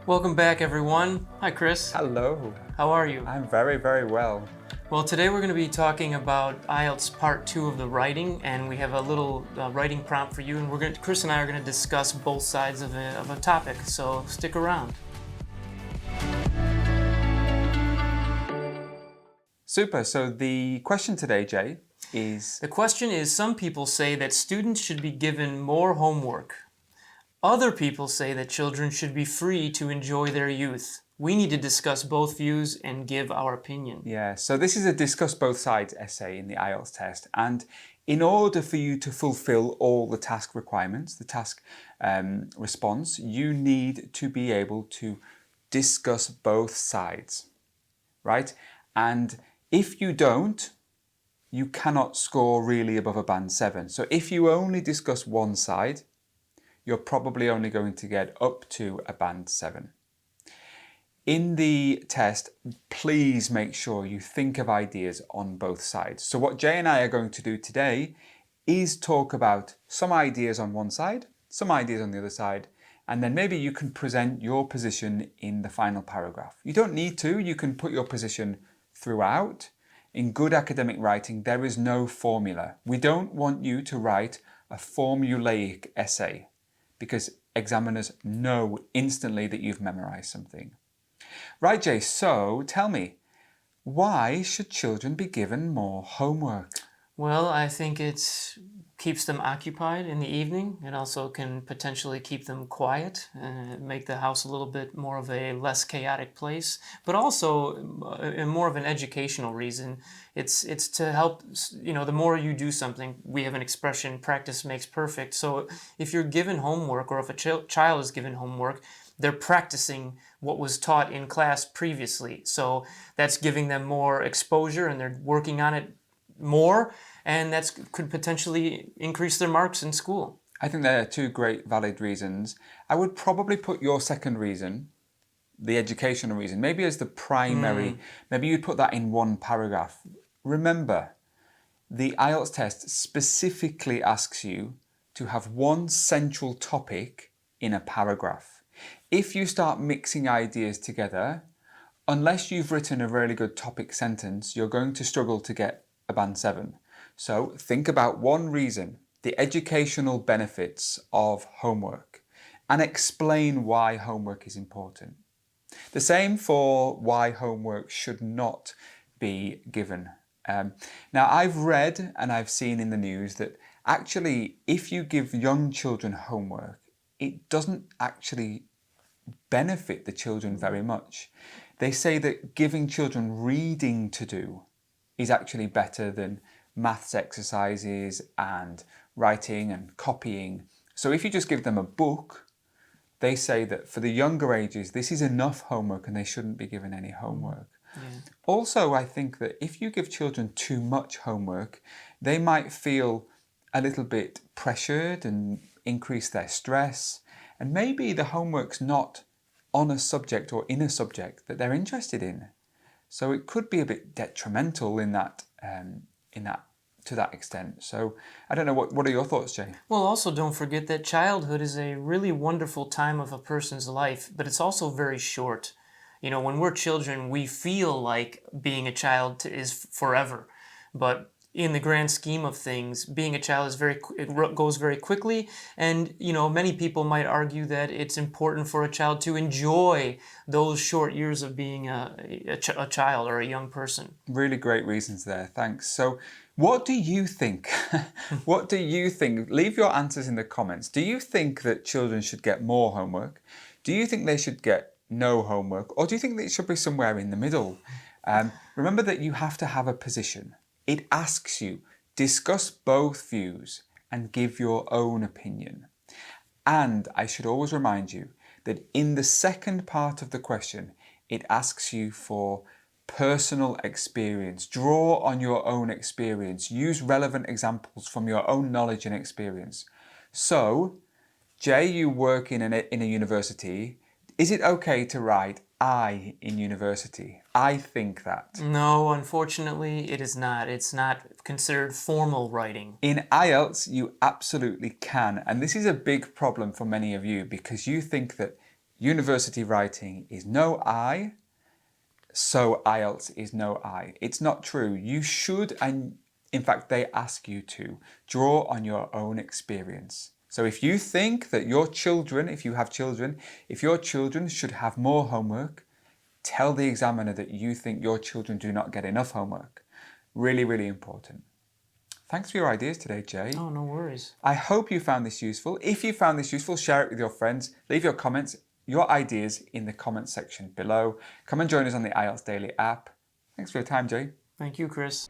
Welcome back, everyone. Hi, Chris. Hello. How are you? I'm very, very well. Well, today we're going to be talking about IELTS Part 2 of the writing, and we have a little writing prompt for you, and Chris and I are going to discuss both sides of a topic, so stick around. Super. So the question today, Jay, is... The question is, some people say that students should be given more homework. Other people say that children should be free to enjoy their youth. We need to discuss both views and give our opinion. Yeah, so this is a discuss both sides essay in the IELTS test. And in order for you to fulfill all the task requirements, the task response, you need to be able to discuss both sides, right? And if you don't, you cannot score really above a band 7. So if you only discuss one side, you're probably only going to get up to a band 7. In the test, please make sure you think of ideas on both sides. So what Jay and I are going to do today is talk about some ideas on one side, some ideas on the other side, and then maybe you can present your position in the final paragraph. You don't need to, you can put your position throughout. In good academic writing, there is no formula. We don't want you to write a formulaic essay because examiners know instantly that you've memorized something. Right, Jay, so tell me, why should children be given more homework? Well, I think it keeps them occupied in the evening. It also can potentially keep them quiet, make the house a little bit more of a less chaotic place, but also more of an educational reason. It's to help, the more you do something, we have an expression, practice makes perfect. So if you're given homework, or if a child is given homework, they're practicing what was taught in class previously. So that's giving them more exposure and they're working on it more, and that could potentially increase their marks in school. I think there are two great valid reasons. I would probably put your second reason, the educational reason, maybe as the primary. Maybe you'd put that in one paragraph. Remember, the IELTS test specifically asks you to have one central topic in a paragraph. If you start mixing ideas together, unless you've written a really good topic sentence, you're going to struggle to get a band 7. So think about one reason, the educational benefits of homework, and explain why homework is important. The same for why homework should not be given. Now, I've read and I've seen in the news that actually if you give young children homework, it doesn't actually benefit the children very much. They say that giving children reading to do is actually better than maths exercises and writing and copying. So if you just give them a book, they say that for the younger ages, this is enough homework and they shouldn't be given any homework. Yeah. Also, I think that if you give children too much homework, they might feel a little bit pressured and increase their stress. And maybe the homework's not on a subject or in a subject that they're interested in. So it could be a bit detrimental in that to that extent. So I don't know, what are your thoughts, Jay? Well, also don't forget that childhood is a really wonderful time of a person's life, but it's also very short. When we're children, we feel like being a child is forever, but in the grand scheme of things, being a child it goes very quickly, and many people might argue that it's important for a child to enjoy those short years of being a child or a young person. Really great reasons there, thanks. So what do you think? What do you think? Leave your answers in the comments. Do you think that children should get more homework? Do you think they should get no homework? Or do you think that it should be somewhere in the middle? Remember that you have to have a position. It asks you, discuss both views and give your own opinion. And I should always remind you that in the second part of the question, it asks you for personal experience. Draw on your own experience. Use relevant examples from your own knowledge and experience. So, Jay, you work in a university. Is it okay to write I in university? I think that. No, unfortunately, it is not. It's not considered formal writing. In IELTS, you absolutely can. And this is a big problem for many of you because you think that university writing is no I, so IELTS is no I. It's not true. You should, and in fact, they ask you to draw on your own experience. So if you think that your children, if you have children, if your children should have more homework, tell the examiner that you think your children do not get enough homework. Really, really important. Thanks for your ideas today, Jay. Oh, no worries. I hope you found this useful. If you found this useful, share it with your friends. Leave your comments, your ideas in the comments section below. Come and join us on the IELTS Daily app. Thanks for your time, Jay. Thank you, Chris.